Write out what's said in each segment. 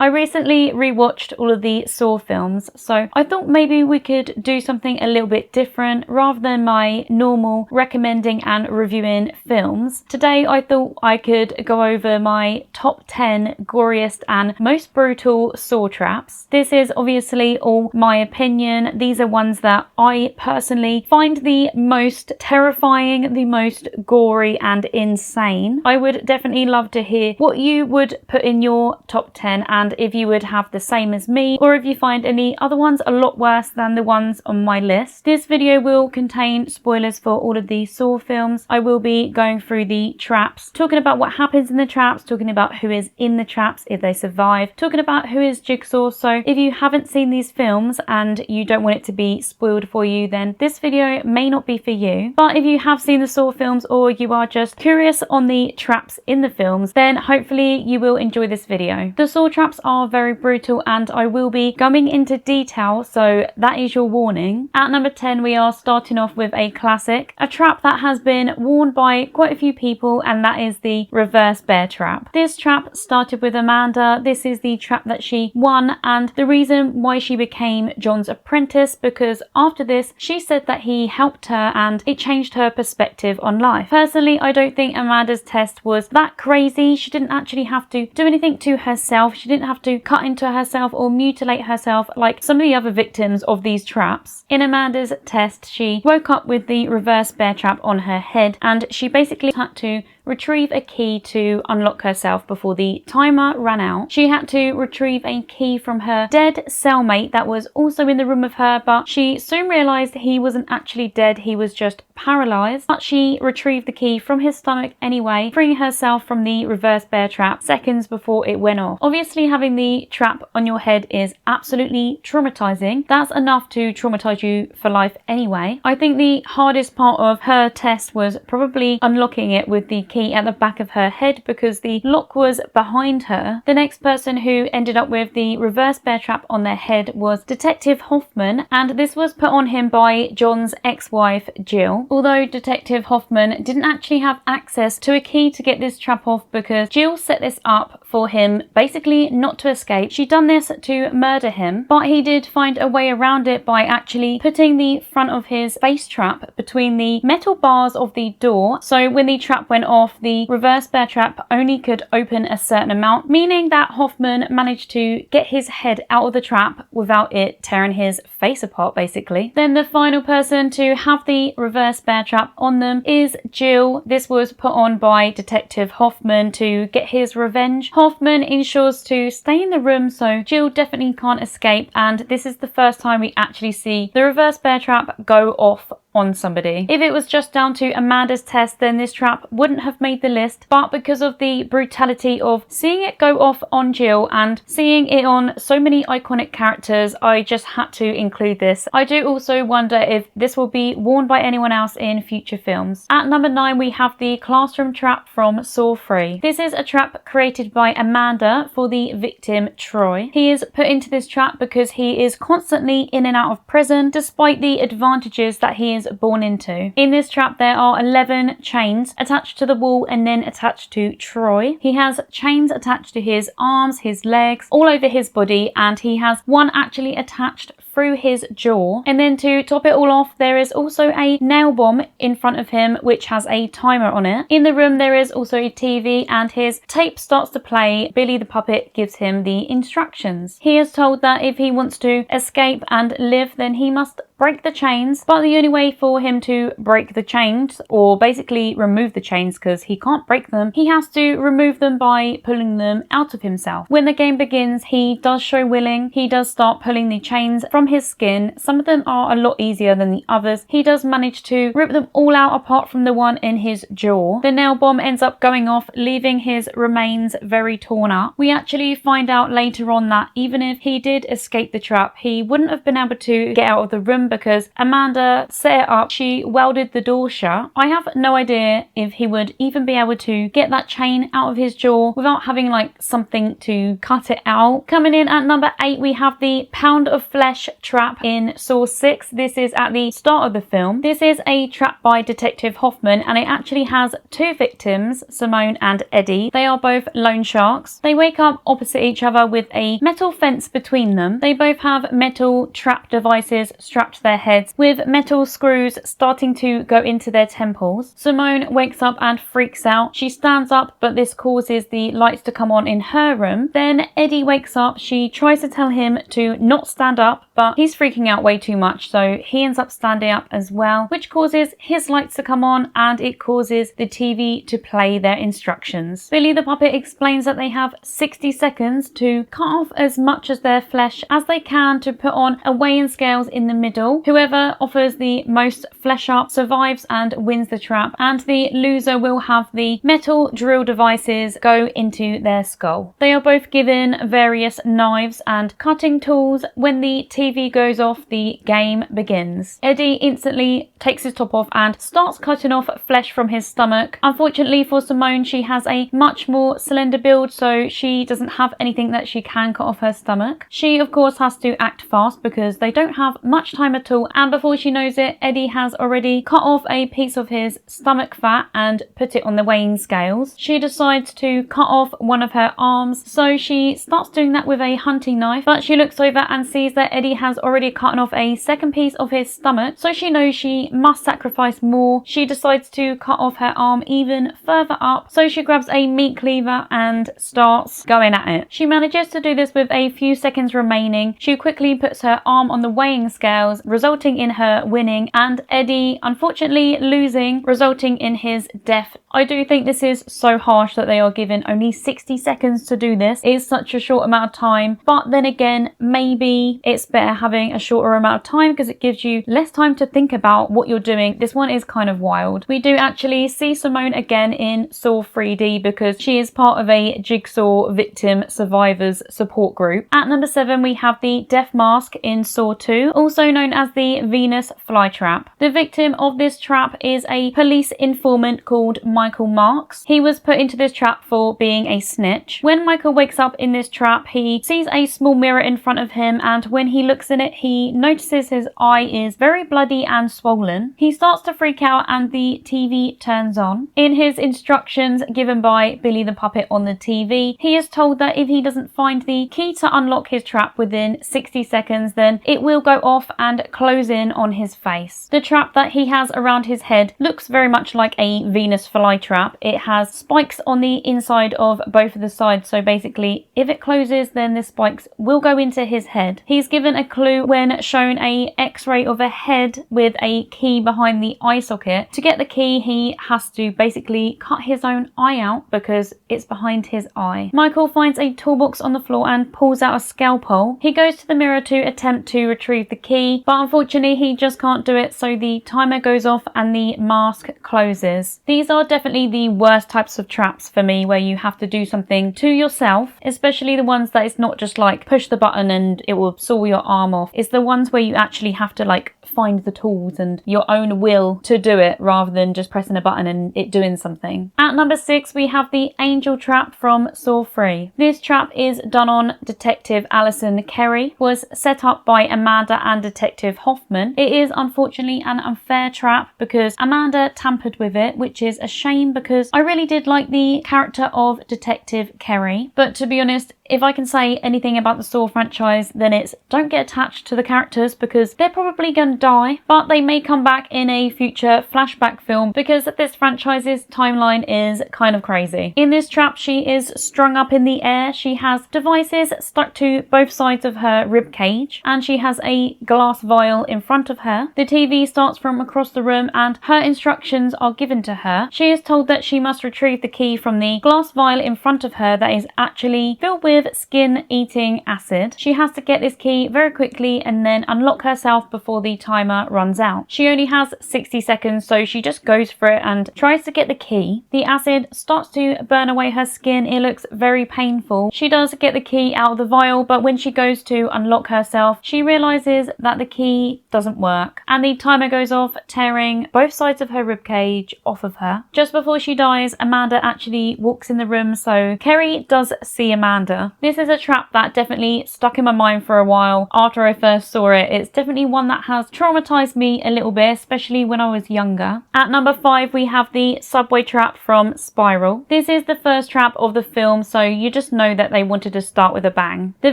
I recently rewatched all of the Saw films, so I thought maybe we could do something a little bit different rather than my normal recommending and reviewing films. Today I thought I could go over my top 10 goriest and most brutal Saw traps. This is obviously all my opinion. These are ones that I personally find the most terrifying, the most gory and insane. I would definitely love to hear what you would put in your top 10 and if you would have the same as me, or if you find any other ones a lot worse than the ones on my list. This video will contain spoilers for all of the Saw films. I will be going through the traps, talking about what happens in the traps, talking about who is in the traps if they survive, talking about who is Jigsaw. So if you haven't seen these films and you don't want it to be spoiled for you, then this video may not be for you. But if you have seen the Saw films or you are just curious on the traps in the films, then hopefully you will enjoy this video. The Saw traps are very brutal and I will be going into detail, so that is your warning. At number 10 we are starting off with a classic, a trap that has been worn by quite a few people, and that is the reverse bear trap. This trap started with Amanda. This is the trap that she won and the reason why she became John's apprentice, because after this she said that he helped her and it changed her perspective on life. Personally, I don't think Amanda's test was that crazy. She didn't actually have to do anything to herself. She didn't have to cut into herself or mutilate herself like some of the other victims of these traps. In Amanda's test, she woke up with the reverse bear trap on her head and she basically had to retrieve a key to unlock herself before the timer ran out. She had to retrieve a key from her dead cellmate that was also in the room with her, but she soon realised he wasn't actually dead, he was just paralysed. But she retrieved the key from his stomach anyway, freeing herself from the reverse bear trap seconds before it went off. Obviously having the trap on your head is absolutely traumatising. That's enough to traumatise you for life anyway. I think the hardest part of her test was probably unlocking it with the key at the back of her head, because the lock was behind her. The next person who ended up with the reverse bear trap on their head was Detective Hoffman, and this was put on him by John's ex-wife Jill. Although Detective Hoffman didn't actually have access to a key to get this trap off, because Jill set this up for him basically not to escape. She'd done this to murder him, but he did find a way around it by actually putting the front of his face trap between the metal bars of the door, so when the trap went off, the reverse bear trap only could open a certain amount, meaning that Hoffman managed to get his head out of the trap without it tearing his face apart basically. Then the final person to have the reverse bear trap on them is Jill. This was put on by Detective Hoffman to get his revenge. Hoffman ensures to stay in the room so Jill definitely can't escape, and this is the first time we actually see the reverse bear trap go off on somebody. If it was just down to Amanda's test, then this trap wouldn't have made the list, but because of the brutality of seeing it go off on Jill and seeing it on so many iconic characters, I just had to include this. I do also wonder if this will be worn by anyone else in future films. At number 9 we have the classroom trap from Saw 3. This is a trap created by Amanda for the victim Troy. He is put into this trap because he is constantly in and out of prison despite the advantages that he is born into. In this trap there are 11 chains attached to the wall and then attached to Troy. He has chains attached to his arms, his legs, all over his body, and he has one actually attached through his jaw. And then to top it all off, there is also a nail bomb in front of him which has a timer on it. In the room there is also a TV and his tape starts to play. Billy the puppet gives him the instructions. He is told that if he wants to escape and live, then he must break the chains, but the only way for him to break the chains, or basically remove the chains because he can't break them, he has to remove them by pulling them out of himself. When the game begins, he does show willing. He does start pulling the chains from his skin. Some of them are a lot easier than the others. He does manage to rip them all out apart from the one in his jaw. The nail bomb ends up going off, leaving his remains very torn up. We actually find out later on that even if he did escape the trap, he wouldn't have been able to get out of the room because Amanda set it up. She welded the door shut. I have no idea if he would even be able to get that chain out of his jaw without having like something to cut it out. Coming in at number 8 we have the pound of flesh trap in Saw 6. This is at the start of the film. This is a trap by Detective Hoffman, and it actually has two victims, Simone and Eddie. They are both loan sharks. They wake up opposite each other with a metal fence between them. They both have metal trap devices strapped to their heads with metal screws starting to go into their temples. Simone wakes up and freaks out. She stands up, but this causes the lights to come on in her room. Then Eddie wakes up. She tries to tell him to not stand up, but he's freaking out way too much, so he ends up standing up as well, which causes his lights to come on and it causes the TV to play their instructions. Billy the Puppet explains that they have 60 seconds to cut off as much of their flesh as they can to put on a weighing scales in the middle. Whoever offers the most flesh up survives and wins the trap, and the loser will have the metal drill devices go into their skull. They are both given various knives and cutting tools. When the TV goes off, the game begins. Eddie instantly takes his top off and starts cutting off flesh from his stomach. Unfortunately for Simone, she has a much more slender build, so she doesn't have anything that she can cut off her stomach. She of course has to act fast because they don't have much time at all, and before she knows it, Eddie has already cut off a piece of his stomach fat and put it on the weighing scales. She decides to cut off one of her arms, so she starts doing that with a hunting knife, but she looks over and sees that Eddie has already cut off a second piece of his stomach, so she knows she must sacrifice more. She decides to cut off her arm even further up, so she grabs a meat cleaver and starts going at it. She manages to do this with a few seconds remaining. She quickly puts her arm on the weighing scales, resulting in her winning, and Eddie unfortunately losing, resulting in his death. I do think this is so harsh that they are given only 60 seconds to do this. It is such a short amount of time, but then again, maybe it's better having a shorter amount of time because it gives you less time to think about what you're doing. This one is kind of wild. We do actually see Simone again in Saw 3D because she is part of a Jigsaw victim survivors support group. At number 7, we have the death mask in Saw 2, also known as the Venus flytrap. The victim of this trap is a police informant called Michael Marks. He was put into this trap for being a snitch. When Michael wakes up in this trap, he sees a small mirror in front of him, and when he looks in it, he notices his eye is very bloody and swollen. He starts to freak out and the TV turns on. In his instructions given by Billy the Puppet on the TV, he is told that if he doesn't find the key to unlock his trap within 60 seconds, then it will go off and close in on his face. The trap that he has around his head looks very much like a Venus flytrap. It has spikes on the inside of both of the sides, so basically if it closes, then the spikes will go into his head. He's given a clue when shown a x-ray of a head with a key behind the eye socket. To get the key, he has to basically cut his own eye out because it's behind his eye. Michael finds a toolbox on the floor and pulls out a scalpel. He goes to the mirror to attempt to retrieve the key, but unfortunately he just can't do it, so the timer goes off and the mask closes. These are definitely the worst types of traps for me, where you have to do something to yourself, especially the ones that it's not just like push the button and it will saw your arm off. It's the ones where you actually have to like find the tools and your own will to do it rather than just pressing a button and it doing something. At number 6, we have the angel trap from Saw 3. This trap is done on Detective Alison Kerry, was set up by Amanda and Detective Hoffman. It is unfortunately an unfair trap because Amanda tampered with it, which is a shame because I really did like the character of Detective Kerry. But to be honest, if I can say anything about the Saw franchise, then it's don't get attached to the characters because they're probably going to die, but they may come back in a future flashback film because this franchise's timeline is kind of crazy. In this trap, she is strung up in the air. She has devices stuck to both sides of her rib cage, and she has a glass vial in front of her. The TV starts from across the room and her instructions are given to her. She is told that she must retrieve the key from the glass vial in front of her that is actually filled with skin-eating acid. She has to get this key very quickly and then unlock herself before the timer runs out. She only has 60 seconds, so she just goes for it and tries to get the key. The acid starts to burn away her skin. It looks very painful. She does get the key out of the vial, but when she goes to unlock herself, she realizes that the key doesn't work and the timer goes off, tearing both sides of her ribcage off of her. Just before she dies, Amanda actually walks in the room, so Kerry does see Amanda. Gaza. This is a trap that definitely stuck in my mind for a while after I first saw it. It's definitely one that has traumatized me a little bit, especially when I was younger. At number 5, we have the subway trap from Spiral. This is the first trap of the film, so you just know that they wanted to start with a bang. The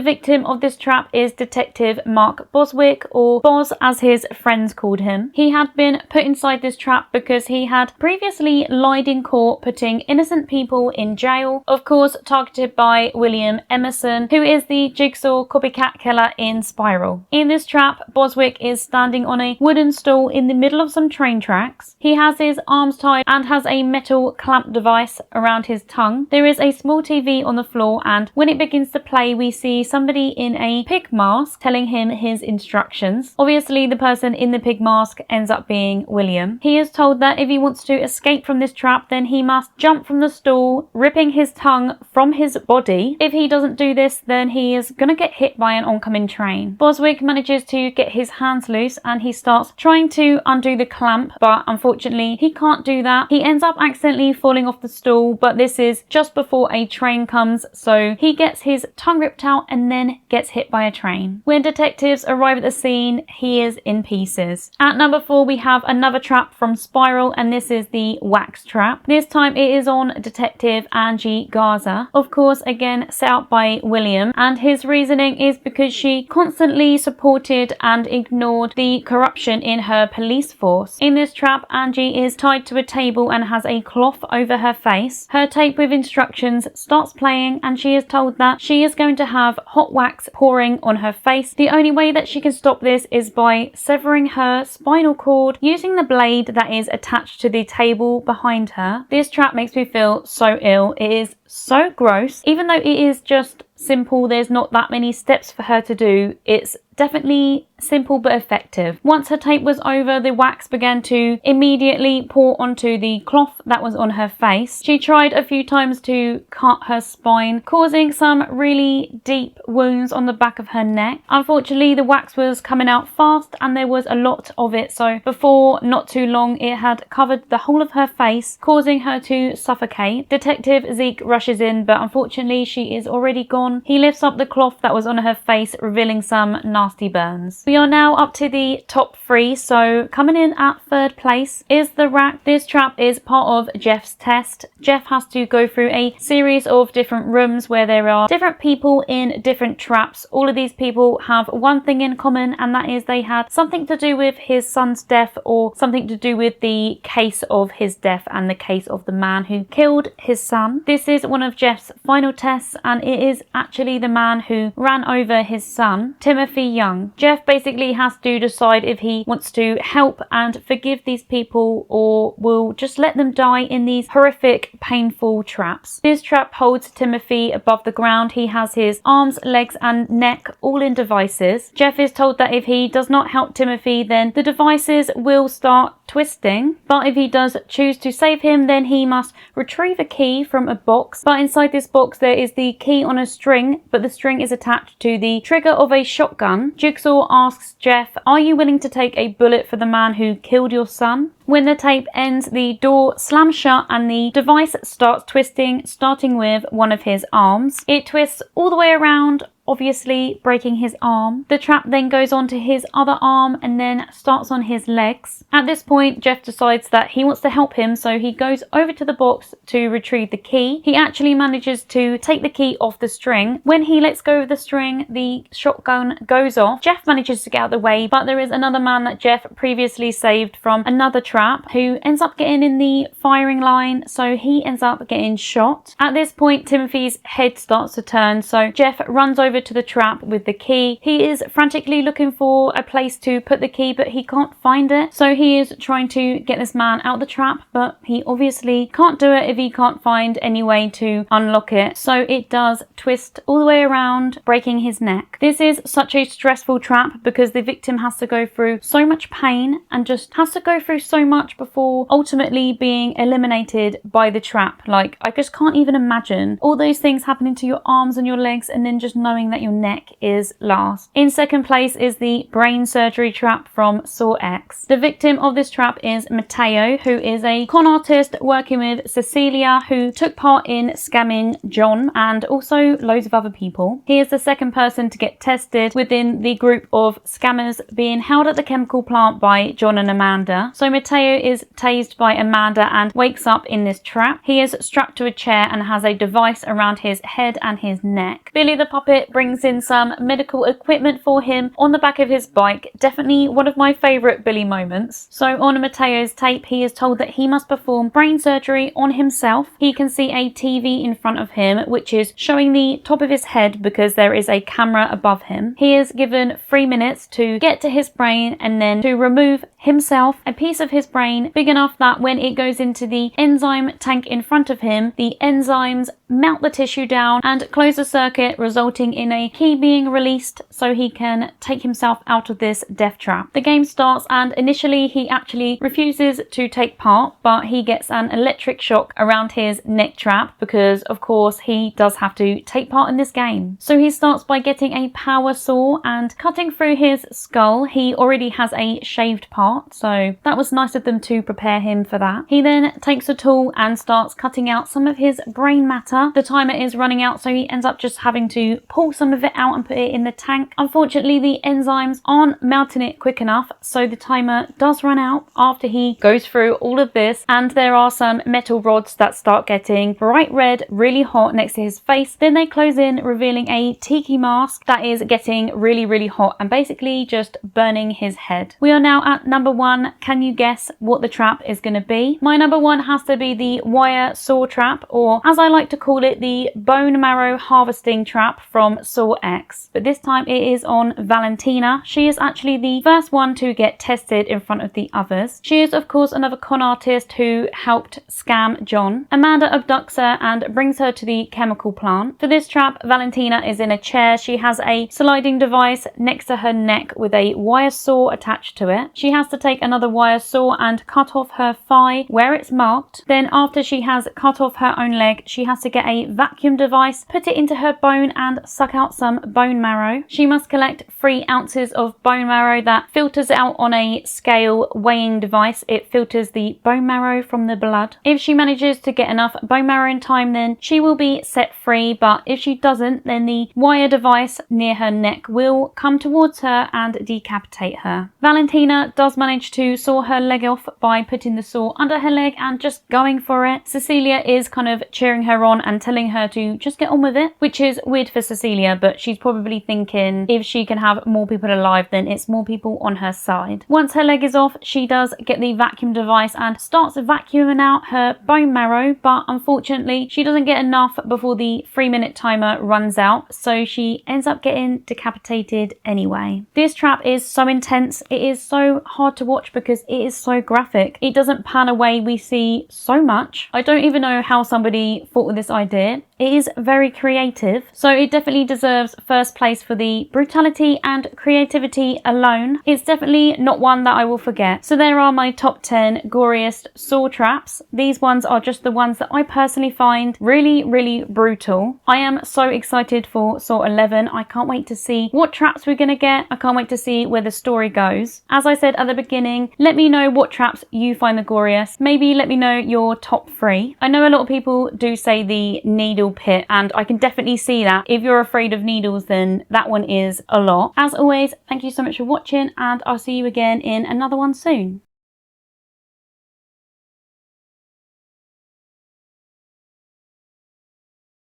victim of this trap is Detective Mark Boswick, or Boz as his friends called him. He had been put inside this trap because he had previously lied in court, putting innocent people in jail, of course targeted by William Emerson, who is the Jigsaw copycat killer in Spiral. In this trap, Boswick is standing on a wooden stool in the middle of some train tracks. He has his arms tied and has a metal clamp device around his tongue. There is a small TV on the floor, and when it begins to play, we see somebody in a pig mask telling him his instructions. Obviously, the person in the pig mask ends up being William. He is told that if he wants to escape from this trap, then he must jump from the stool, ripping his tongue from his body. If he doesn't do this, then he is gonna get hit by an oncoming train. Boswick manages to get his hands loose and he starts trying to undo the clamp, but unfortunately he can't do that. He ends up accidentally falling off the stool, but this is just before a train comes, so he gets his tongue ripped out and then gets hit by a train. When detectives arrive at the scene, he is in pieces. At number 4, we have another trap from Spiral, and this is the wax trap. This time it is on Detective Angie Garza, of course again set out by William, and his reasoning is because she constantly supported and ignored the corruption in her police force. In this trap, Angie is tied to a table and has a cloth over her face. Her tape with instructions starts playing and she is told that she is going to have hot wax pouring on her face. The only way that she can stop this is by severing her spinal cord using the blade that is attached to the table behind her. This trap makes me feel so ill. It is so gross. Even though it is just simple, there's not that many steps for her to do, it's definitely simple but effective. Once her tape was over, the wax began to immediately pour onto the cloth that was on her face. She tried a few times to cut her spine, causing some really deep wounds on the back of her neck. Unfortunately, the wax was coming out fast and there was a lot of it, so before not too long it had covered the whole of her face, causing her to suffocate. Detective Zeke rushes in, but unfortunately she is already gone. He lifts up the cloth that was on her face, revealing some nasty burns. We are now up to the top 3, so coming in at 3rd place is the rack. This trap is part of Jeff's test. Jeff has to go through a series of different rooms where there are different people in different traps. All of these people have one thing in common, and that is they had something to do with his son's death, or something to do with the case of his death and the case of the man who killed his son. This is one of Jeff's final tests, and it is actually the man who ran over his son, Timothy Young. Jeff basically has to decide if he wants to help and forgive these people or will just let them die in these horrific, painful traps. This trap holds Timothy above the ground. He has his arms, legs and neck all in devices. Jeff is told that if he does not help Timothy, then the devices will start twisting, but if he does choose to save him, then he must retrieve a key from a box, but inside this box there is the key on a string, but the string is attached to the trigger of a shotgun. Jigsaw asks Jeff, "Are you willing to take a bullet for the man who killed your son?" When the tape ends, the door slams shut and the device starts twisting, starting with one of his arms. It twists all the way around, obviously breaking his arm. The trap then goes on to his other arm and then starts on his legs. At this point, Jeff decides that he wants to help him, so he goes over to the box to retrieve the key. He actually manages to take the key off the string. When he lets go of the string, the shotgun goes off. Jeff manages to get out of the way, but there is another man that Jeff previously saved from another trap who ends up getting in the firing line, so he ends up getting shot. At this point, Timothy's head starts to turn, so Jeff runs over to the trap with the key. He is frantically looking for a place to put the key, but he can't find it, so he is trying to get this man out the trap, but he obviously can't do it if he can't find any way to unlock it, so it does twist all the way around, breaking his neck. This is such a stressful trap because the victim has to go through so much pain and just has to go through so much before ultimately being eliminated by the trap. Like, I just can't even imagine all those things happening to your arms and your legs and then just knowing showing that your neck is last. In second place is the brain surgery trap from Saw X. The victim of this trap is Matteo, who is a con artist working with Cecilia, who took part in scamming John and also loads of other people. He is the second person to get tested within the group of scammers being held at the chemical plant by John and Amanda. So Matteo is tased by Amanda and wakes up in this trap. He is strapped to a chair and has a device around his head and his neck. Billy the puppet brings in some medical equipment for him on the back of his bike. Definitely one of my favourite Billy moments. So on Matteo's tape, he is told that he must perform brain surgery on himself. He can see a TV in front of him, which is showing the top of his head because there is a camera above him. He is given 3 minutes to get to his brain and then to remove himself a piece of his brain big enough that when it goes into the enzyme tank in front of him, the enzymes melt the tissue down and close the circuit, resulting in a key being released so he can take himself out of this death trap. The game starts and initially he actually refuses to take part, but he gets an electric shock around his neck trap because of course he does have to take part in this game. So he starts by getting a power saw and cutting through his skull. He already has a shaved part, so that was nice of them to prepare him for that. He then takes a tool and starts cutting out some of his brain matter. The timer is running out, so he ends up just having to pull some of it out and put it in the tank. Unfortunately, the enzymes aren't melting it quick enough, so the timer does run out after he goes through all of this, and there are some metal rods that start getting bright red, really hot next to his face. Then they close in, revealing a tiki mask that is getting really, really hot and basically just burning his head. We are now at number 1. Can you guess what the trap is going to be? My number 1 has to be the wire saw trap, or as I like to call it, the bone marrow harvesting trap from Saw X. But this time it is on Valentina. She is actually the first one to get tested in front of the others. She is of course another con artist who helped scam John. Amanda abducts her and brings her to the chemical plant. For this trap, Valentina is in a chair. She has a sliding device next to her neck with a wire saw attached to it. She has to take another wire saw and cut off her thigh where it's marked. Then after she has cut off her own leg, she has to get a vacuum device, put it into her bone and suck out some bone marrow. She must collect 3 ounces of bone marrow that filters out on a scale weighing device. It filters the bone marrow from the blood. If she manages to get enough bone marrow in time, then she will be set free, but if she doesn't, then the wire device near her neck will come towards her and decapitate her. Valentina does manage to saw her leg off by putting the saw under her leg and just going for it. Cecilia is kind of cheering her on and telling her to just get on with it, which is weird for Cecilia, but she's probably thinking if she can have more people alive, then it's more people on her side. Once her leg is off, she does get the vacuum device and starts vacuuming out her bone marrow, but unfortunately she doesn't get enough before the 3-minute timer runs out, so she ends up getting decapitated anyway. This trap is so intense. It is so hard to watch because it is so graphic. It doesn't pan away. We see so much. I don't even know how somebody thought with this idea. It is very creative, so it definitely deserves first place for the brutality and creativity alone. It's definitely not one that I will forget. So there are my top 10 goriest saw traps. These ones are just the ones that I personally find really, really brutal. I am so excited for Saw 11. I can't wait to see what traps we're going to get. I can't wait to see where the story goes. As I said at the beginning, let me know what traps you find the goriest. Maybe let me know your top 3. I know a lot of people do say the needle pit, and I can definitely see that. If you're afraid of needles, then that one is a lot. As always, thank you so much for watching, and I'll see you again in another one soon.